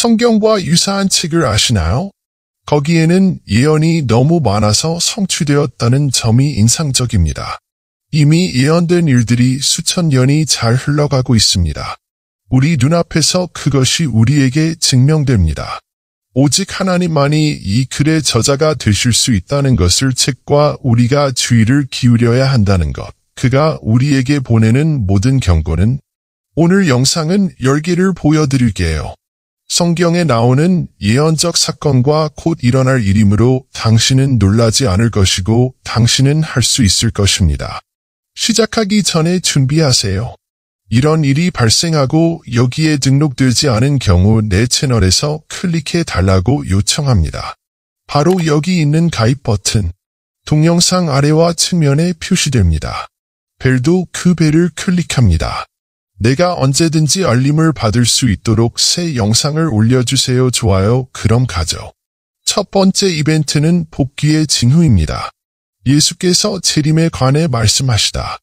성경과 유사한 책을 아시나요? 거기에는 예언이 너무 많아서 성취되었다는 점이 인상적입니다. 이미 예언된 일들이 수천 년이 잘 흘러가고 있습니다. 우리 눈앞에서 그것이 우리에게 증명됩니다. 오직 하나님만이 이 글의 저자가 되실 수 있다는 것을 책과 우리가 주의를 기울여야 한다는 것. 그가 우리에게 보내는 모든 경고는 오늘 영상은 10개를 보여드릴게요. 성경에 나오는 예언적 사건과 곧 일어날 일이므로 당신은 놀라지 않을 것이고 당신은 할 수 있을 것입니다. 시작하기 전에 준비하세요. 이런 일이 발생하고 여기에 등록되지 않은 경우 내 채널에서 클릭해 달라고 요청합니다. 바로 여기 있는 가입 버튼, 동영상 아래와 측면에 표시됩니다. 벨도 그 벨을 클릭합니다. 내가 언제든지 알림을 받을 수 있도록 새 영상을 올려주세요. 좋아요. 그럼 가죠. 첫 번째 이벤트는 복귀의 징후입니다. 예수께서 재림에 관해 말씀하시다.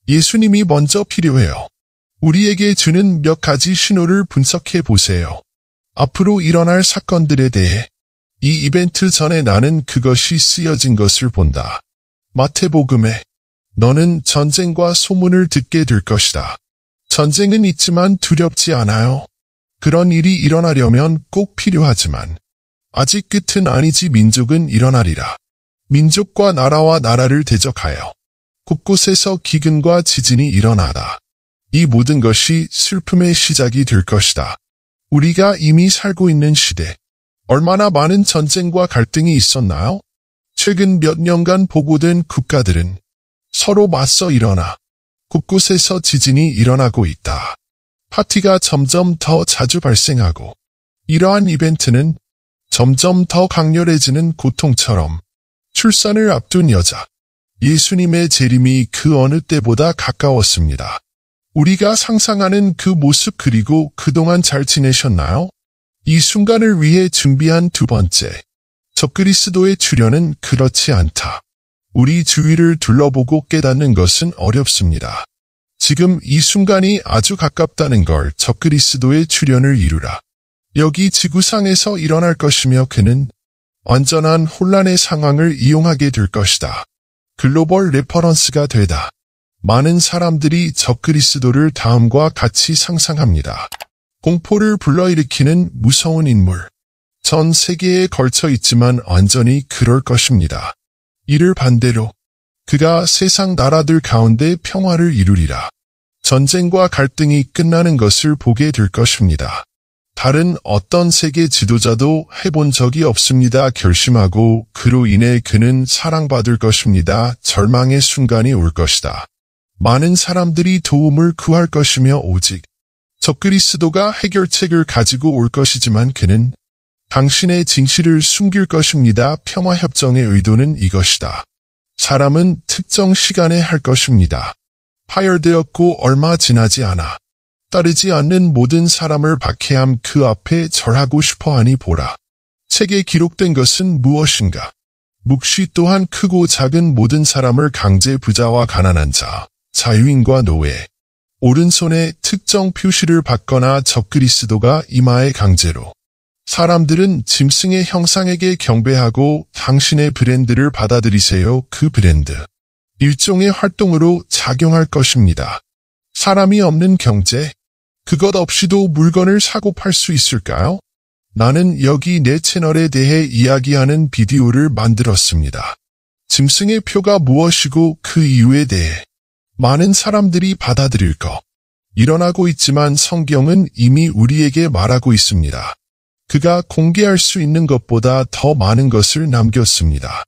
예수님이 먼저 필요해요. 우리에게 주는 몇 가지 신호를 분석해 보세요. 앞으로 일어날 사건들에 대해 이 이벤트 전에 나는 그것이 쓰여진 것을 본다. 마태복음에 너는 전쟁과 소문을 듣게 될 것이다. 전쟁은 있지만 두렵지 않아요. 그런 일이 일어나려면 꼭 필요하지만 아직 끝은 아니지. 민족은 일어나리라. 민족과 나라와 나라를 대적하여 곳곳에서 기근과 지진이 일어나다. 이 모든 것이 슬픔의 시작이 될 것이다. 우리가 이미 살고 있는 시대, 얼마나 많은 전쟁과 갈등이 있었나요? 최근 몇 년간 보고된 국가들은 서로 맞서 일어나 곳곳에서 지진이 일어나고 있다. 파티가 점점 더 자주 발생하고 이러한 이벤트는 점점 더 강렬해지는 고통처럼 출산을 앞둔 여자, 예수님의 재림이 그 어느 때보다 가까웠습니다. 우리가 상상하는 그 모습 그리고 그동안 잘 지내셨나요? 이 순간을 위해 준비한 두 번째, 적그리스도의 출현은 그렇지 않다. 우리 주위를 둘러보고 깨닫는 것은 어렵습니다. 지금 이 순간이 아주 가깝다는 걸. 적그리스도의 출현을 이루라. 여기 지구상에서 일어날 것이며 그는 완전한 혼란의 상황을 이용하게 될 것이다. 글로벌 레퍼런스가 되다. 많은 사람들이 적그리스도를 다음과 같이 상상합니다. 공포를 불러일으키는 무서운 인물. 전 세계에 걸쳐 있지만 완전히 그럴 것입니다. 이를 반대로 그가 세상 나라들 가운데 평화를 이루리라. 전쟁과 갈등이 끝나는 것을 보게 될 것입니다. 다른 어떤 세계 지도자도 해본 적이 없습니다. 결심하고 그로 인해 그는 사랑받을 것입니다. 절망의 순간이 올 것이다. 많은 사람들이 도움을 구할 것이며 오직 적그리스도가 해결책을 가지고 올 것이지만 그는 당신의 진실을 숨길 것입니다. 평화협정의 의도는 이것이다. 사람은 특정 시간에 할 것입니다. 파열되었고 얼마 지나지 않아 따르지 않는 모든 사람을 박해함. 그 앞에 절하고 싶어하니 보라. 책에 기록된 것은 무엇인가? 묵시 또한 크고 작은 모든 사람을 강제 부자와 가난한 자, 자유인과 노예, 오른손에 특정 표시를 받거나 적그리스도가 이마에 강제로. 사람들은 짐승의 형상에게 경배하고 당신의 브랜드를 받아들이세요. 그 브랜드. 일종의 활동으로 작용할 것입니다. 사람이 없는 경제. 그것 없이도 물건을 사고 팔 수 있을까요? 나는 여기 내 채널에 대해 이야기하는 비디오를 만들었습니다. 짐승의 표가 무엇이고 그 이유에 대해 많은 사람들이 받아들일 것. 일어나고 있지만 성경은 이미 우리에게 말하고 있습니다. 그가 공개할 수 있는 것보다 더 많은 것을 남겼습니다.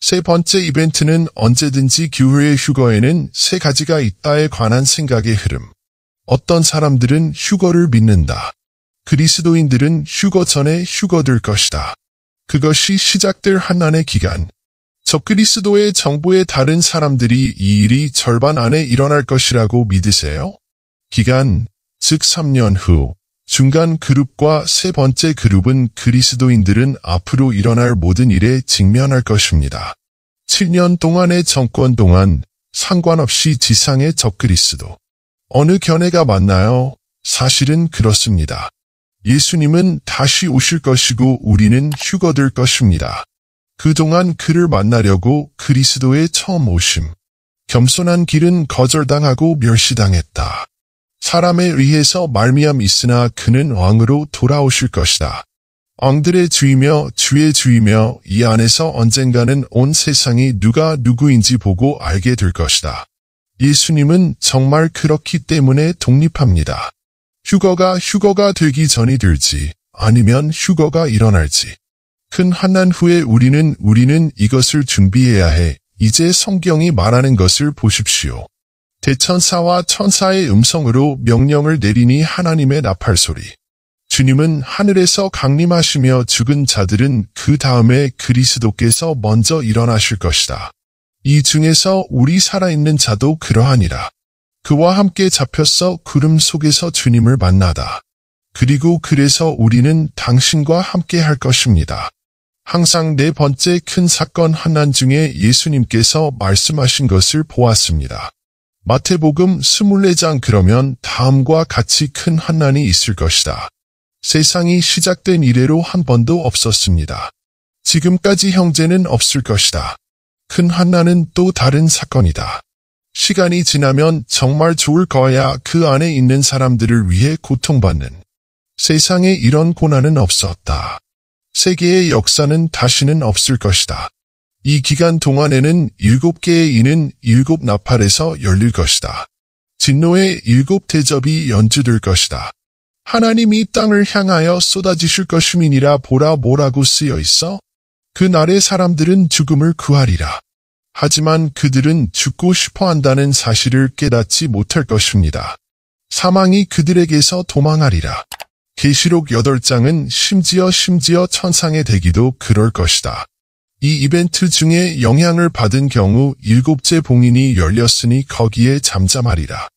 세 번째 이벤트는 언제든지 교회의 휴거에는 세 가지가 있다에 관한 생각의 흐름. 어떤 사람들은 휴거를 믿는다. 그리스도인들은 휴거 전에 휴거될 것이다. 그것이 시작될 한난의 기간. 적그리스도의 정보에 다른 사람들이 이 일이 절반 안에 일어날 것이라고 믿으세요? 기간, 즉 3년 후. 중간 그룹과 세 번째 그룹은 그리스도인들은 앞으로 일어날 모든 일에 직면할 것입니다. 7년 동안의 정권 동안 상관없이 지상의 적그리스도. 어느 견해가 맞나요? 사실은 그렇습니다. 예수님은 다시 오실 것이고 우리는 휴거될 것입니다. 그동안 그를 만나려고 그리스도의 처음 오심. 겸손한 길은 거절당하고 멸시당했다. 사람에 의해서 말미암 있으나 그는 왕으로 돌아오실 것이다. 왕들의 주이며 주의 주이며 이 안에서 언젠가는 온 세상이 누가 누구인지 보고 알게 될 것이다. 예수님은 정말 그렇기 때문에 독립합니다. 휴거가 되기 전이 될지 아니면 휴거가 일어날지. 큰 환난 후에 우리는 이것을 준비해야 해. 이제 성경이 말하는 것을 보십시오. 대천사와 천사의 음성으로 명령을 내리니 하나님의 나팔소리. 주님은 하늘에서 강림하시며 죽은 자들은 그 다음에 그리스도께서 먼저 일어나실 것이다. 이 중에서 우리 살아있는 자도 그러하니라. 그와 함께 잡혀서 구름 속에서 주님을 만나다. 그리고 그래서 우리는 당신과 함께 할 것입니다. 항상 네 번째 큰 사건 환난 중에 예수님께서 말씀하신 것을 보았습니다. 마태복음 24장 그러면 다음과 같이 큰 환난이 있을 것이다. 세상이 시작된 이래로 한 번도 없었습니다. 지금까지 형제는 없을 것이다. 큰 환난은 또 다른 사건이다. 시간이 지나면 정말 좋을 거야. 그 안에 있는 사람들을 위해 고통받는. 세상에 이런 고난은 없었다. 세계의 역사는 다시는 없을 것이다. 이 기간 동안에는 7개의 이는 7 나팔에서 열릴 것이다. 진노의 7 대접이 연주될 것이다. 하나님이 땅을 향하여 쏟아지실 것임이니라. 보라 뭐라고 쓰여 있어? 그날의 사람들은 죽음을 구하리라. 하지만 그들은 죽고 싶어 한다는 사실을 깨닫지 못할 것입니다. 사망이 그들에게서 도망하리라. 계시록 8장은 심지어 천상의 대기도 그럴 것이다. 이 이벤트 중에 영향을 받은 경우 7째 봉인이 열렸으니 거기에 잠잠하리라.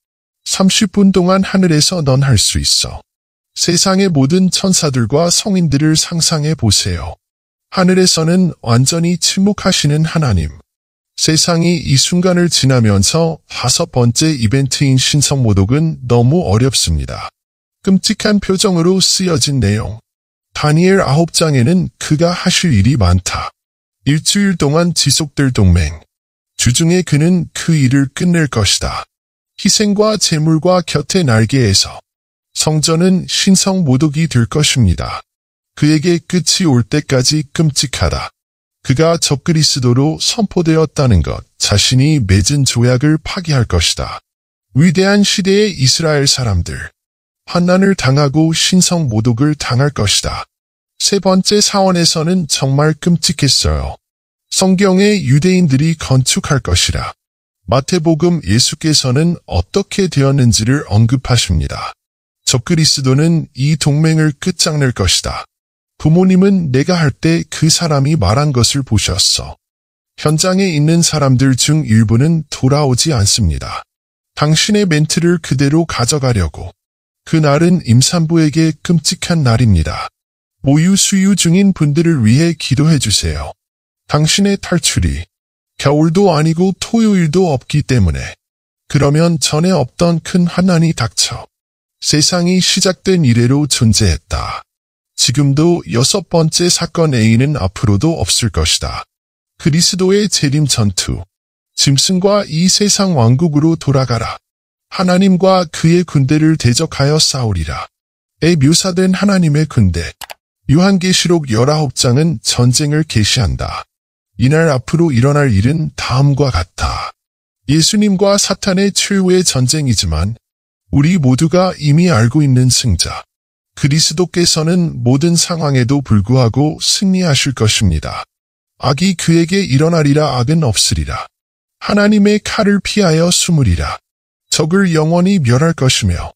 30분 동안 하늘에서 넌 할 수 있어. 세상의 모든 천사들과 성인들을 상상해 보세요. 하늘에서는 완전히 침묵하시는 하나님. 세상이 이 순간을 지나면서 5번째 이벤트인 신성모독은 너무 어렵습니다. 끔찍한 표정으로 쓰여진 내용. 다니엘 9장에는 그가 하실 일이 많다. 일주일 동안 지속될 동맹. 주중에 그는 그 일을 끝낼 것이다. 희생과 제물과 곁의 날개에서. 성전은 신성모독이 될 것입니다. 그에게 끝이 올 때까지 끔찍하다. 그가 적그리스도로 선포되었다는 것, 자신이 맺은 조약을 파기할 것이다. 위대한 시대의 이스라엘 사람들. 환난을 당하고 신성모독을 당할 것이다. 세 번째 사원에서는 정말 끔찍했어요. 성경의 유대인들이 건축할 것이라. 마태복음 예수께서는 어떻게 되었는지를 언급하십니다. 적그리스도는 이 동맹을 끝장낼 것이다. 부모님은 내가 할 때 그 사람이 말한 것을 보셨어. 현장에 있는 사람들 중 일부는 돌아오지 않습니다. 당신의 멘트를 그대로 가져가려고. 그날은 임산부에게 끔찍한 날입니다. 모유 수유 중인 분들을 위해 기도해 주세요. 당신의 탈출이 겨울도 아니고 토요일도 없기 때문에. 그러면 전에 없던 큰 환난이 닥쳐. 세상이 시작된 이래로 존재했다. 지금도 6번째 사건 A는 앞으로도 없을 것이다. 그리스도의 재림 전투. 짐승과 이 세상 왕국으로 돌아가라. 하나님과 그의 군대를 대적하여 싸우리라. 에 묘사된 하나님의 군대. 요한계시록 19장은 전쟁을 계시한다. 이날 앞으로 일어날 일은 다음과 같다. 예수님과 사탄의 최후의 전쟁이지만 우리 모두가 이미 알고 있는 승자. 그리스도께서는 모든 상황에도 불구하고 승리하실 것입니다. 악이 그에게 일어나리라. 악은 없으리라. 하나님의 칼을 피하여 숨으리라. 적을 영원히 멸할 것이며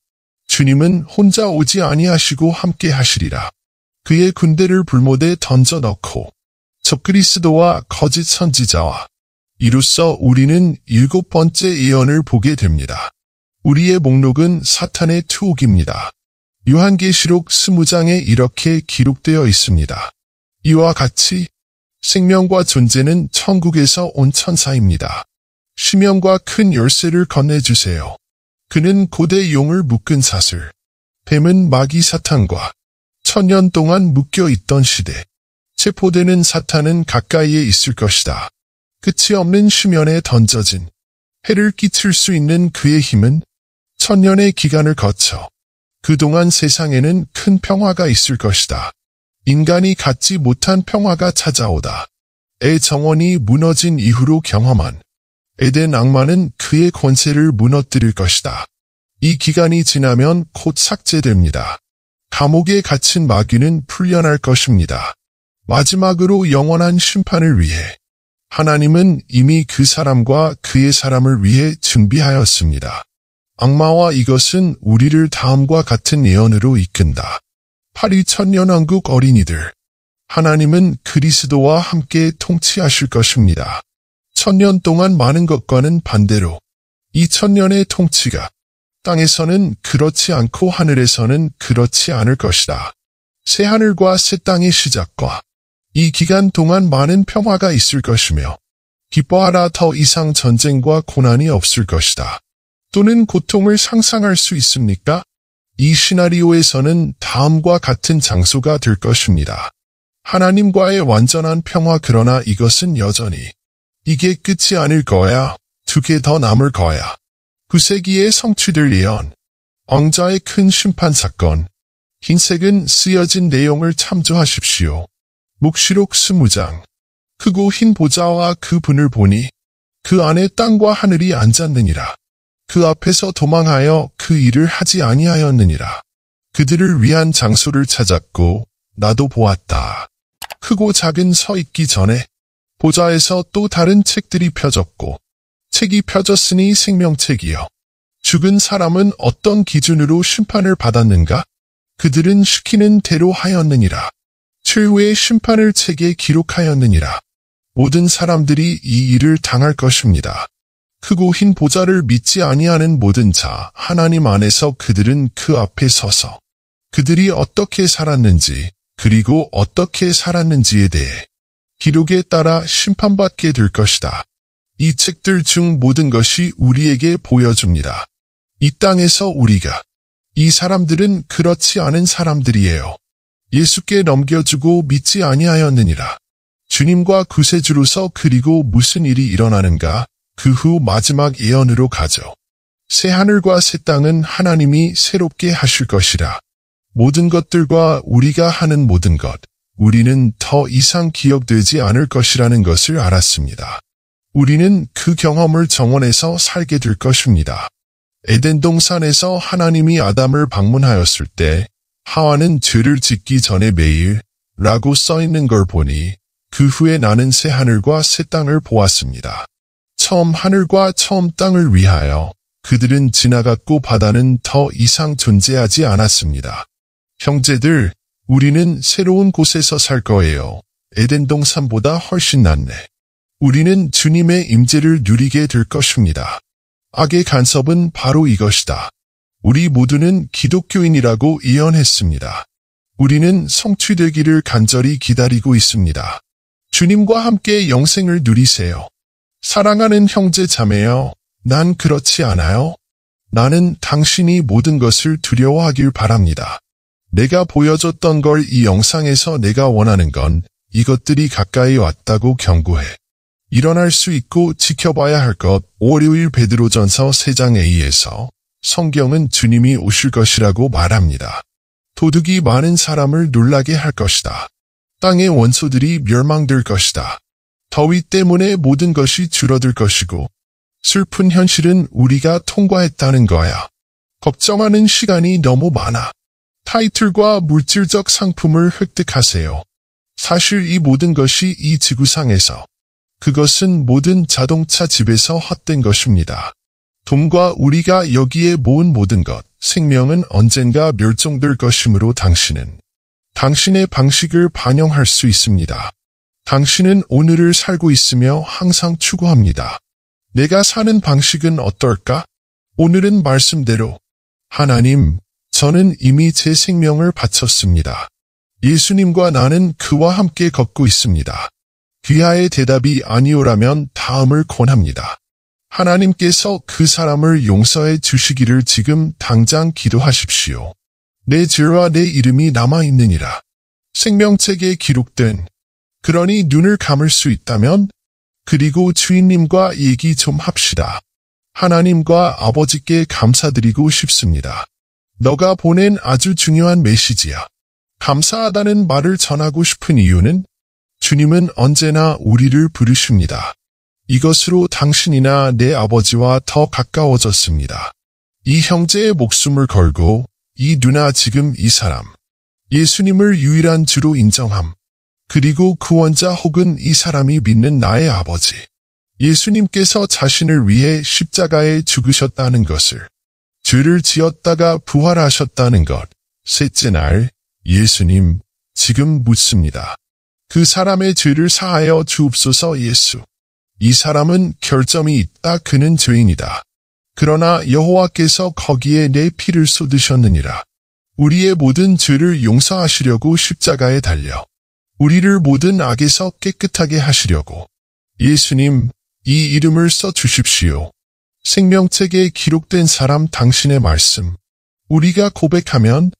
주님은 혼자 오지 아니하시고 함께 하시리라. 그의 군대를 불못에 던져 넣고 적그리스도와 거짓 선지자와 이로써 우리는 7번째 예언을 보게 됩니다. 우리의 목록은 사탄의 투옥입니다. 요한계시록 20장에 이렇게 기록되어 있습니다. 이와 같이 생명과 존재는 천국에서 온 천사입니다. 시명과 큰 열쇠를 건네주세요. 그는 고대 용을 묶은 사슬. 뱀은 마귀 사탄과 천년 동안 묶여 있던 시대. 체포되는 사탄은 가까이에 있을 것이다. 끝이 없는 심연에 던져진 해를 끼칠 수 있는 그의 힘은 천년의 기간을 거쳐 그동안 세상에는 큰 평화가 있을 것이다. 인간이 갖지 못한 평화가 찾아오다. 의 정원이 무너진 이후로 경험한 에덴 악마는 그의 권세를 무너뜨릴 것이다. 이 기간이 지나면 곧 삭제됩니다. 감옥에 갇힌 마귀는 풀려날 것입니다. 마지막으로 영원한 심판을 위해 하나님은 이미 그 사람과 그의 사람을 위해 준비하였습니다. 악마와 이것은 우리를 다음과 같은 예언으로 이끈다. 82천년왕국 어린이들. 하나님은 그리스도와 함께 통치하실 것입니다. 1000년 동안 많은 것과는 반대로 2000년의 통치가 땅에서는 그렇지 않고 하늘에서는 그렇지 않을 것이다. 새 하늘과 새 땅의 시작과 이 기간 동안 많은 평화가 있을 것이며 기뻐하라 더 이상 전쟁과 고난이 없을 것이다. 또는 고통을 상상할 수 있습니까? 이 시나리오에서는 다음과 같은 장소가 될 것입니다. 하나님과의 완전한 평화 그러나 이것은 여전히 이게 끝이 아닐 거야. 2개 더 남을 거야. 9세기에 성취될 예언. 왕자의 큰 심판 사건. 흰색은 쓰여진 내용을 참조하십시오. 묵시록 20장. 크고 흰 보좌와 그 분을 보니 그 안에 땅과 하늘이 앉았느니라. 그 앞에서 도망하여 그 일을 하지 아니하였느니라. 그들을 위한 장소를 찾았고 나도 보았다. 크고 작은 서 있기 전에 보좌에서 또 다른 책들이 펴졌고 책이 펴졌으니 생명책이여. 죽은 사람은 어떤 기준으로 심판을 받았는가? 그들은 시키는 대로 하였느니라. 최후의 심판을 책에 기록하였느니라. 모든 사람들이 이 일을 당할 것입니다. 크고 흰 보좌를 믿지 아니하는 모든 자 하나님 안에서 그들은 그 앞에 서서 그들이 어떻게 살았는지 그리고 어떻게 살았는지에 대해 기록에 따라 심판받게 될 것이다. 이 책들 중 모든 것이 우리에게 보여줍니다. 이 땅에서 우리가 이 사람들은 그렇지 않은 사람들이에요. 예수께 넘겨주고 믿지 아니하였느니라. 주님과 구세주로서 그리고 무슨 일이 일어나는가? 그 후 마지막 예언으로 가죠. 새 하늘과 새 땅은 하나님이 새롭게 하실 것이라. 모든 것들과 우리가 하는 모든 것, 우리는 더 이상 기억되지 않을 것이라는 것을 알았습니다. 우리는 그 경험을 정원에서 살게 될 것입니다. 에덴 동산에서 하나님이 아담을 방문하였을 때 하와는 죄를 짓기 전에 매일 라고 써있는 걸 보니 그 후에 나는 새 하늘과 새 땅을 보았습니다. 처음 하늘과 처음 땅을 위하여 그들은 지나갔고 바다는 더 이상 존재하지 않았습니다. 형제들, 우리는 새로운 곳에서 살 거예요. 에덴 동산보다 훨씬 낫네. 우리는 주님의 임재를 누리게 될 것입니다. 악의 간섭은 바로 이것이다. 우리 모두는 기독교인이라고 예언했습니다. 우리는 성취되기를 간절히 기다리고 있습니다. 주님과 함께 영생을 누리세요. 사랑하는 형제 자매여, 난 그렇지 않아요. 나는 당신이 모든 것을 두려워하길 바랍니다. 내가 보여줬던 걸 이 영상에서 내가 원하는 건 이것들이 가까이 왔다고 경고해. 일어날 수 있고 지켜봐야 할 것. 월요일 베드로전서 3장 A에서 성경은 주님이 오실 것이라고 말합니다. 도둑이 많은 사람을 놀라게 할 것이다. 땅의 원소들이 멸망될 것이다. 더위 때문에 모든 것이 줄어들 것이고 슬픈 현실은 우리가 통과했다는 거야. 걱정하는 시간이 너무 많아. 타이틀과 물질적 상품을 획득하세요. 사실 이 모든 것이 이 지구상에서 그것은 모든 자동차 집에서 헛된 것입니다. 돈과 우리가 여기에 모은 모든 것, 생명은 언젠가 멸종될 것이므로 당신은 당신의 방식을 반영할 수 있습니다. 당신은 오늘을 살고 있으며 항상 추구합니다. 내가 사는 방식은 어떨까? 오늘은 말씀대로 하나님, 저는 이미 제 생명을 바쳤습니다. 예수님과 나는 그와 함께 걷고 있습니다. 귀하의 대답이 아니오라면 다음을 권합니다. 하나님께서 그 사람을 용서해 주시기를 지금 당장 기도하십시오. 내 죄와 내 이름이 남아있느니라. 생명책에 기록된 그러니 눈을 감을 수 있다면 그리고 주인님과 얘기 좀 합시다. 하나님과 아버지께 감사드리고 싶습니다. 너가 보낸 아주 중요한 메시지야. 감사하다는 말을 전하고 싶은 이유는 주님은 언제나 우리를 부르십니다. 이것으로 당신이나 내 아버지와 더 가까워졌습니다. 이 형제의 목숨을 걸고 이 누나 지금 이 사람 예수님을 유일한 주로 인정함. 그리고 구원자 혹은 이 사람이 믿는 나의 아버지. 예수님께서 자신을 위해 십자가에 죽으셨다는 것을, 죄를 지었다가 부활하셨다는 것. 셋째 날, 예수님, 지금 묻습니다. 그 사람의 죄를 사하여 주옵소서. 예수. 이 사람은 결점이 있다. 그는 죄인이다. 그러나 여호와께서 거기에 내 피를 쏟으셨느니라. 우리의 모든 죄를 용서하시려고 십자가에 달려 우리를 모든 악에서 깨끗하게 하시려고. 예수님, 이 이름을 써 주십시오. 생명책에 기록된 사람 당신의 말씀. 우리가 고백하면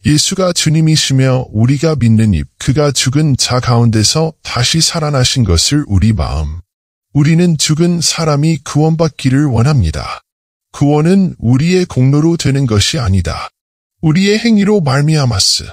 예수가 주님이시며 우리가 믿는 입, 그가 죽은 자 가운데서 다시 살아나신 것을 우리 마음. 우리는 죽은 사람이 구원받기를 원합니다. 구원은 우리의 공로로 되는 것이 아니다. 우리의 행위로 말미암았으.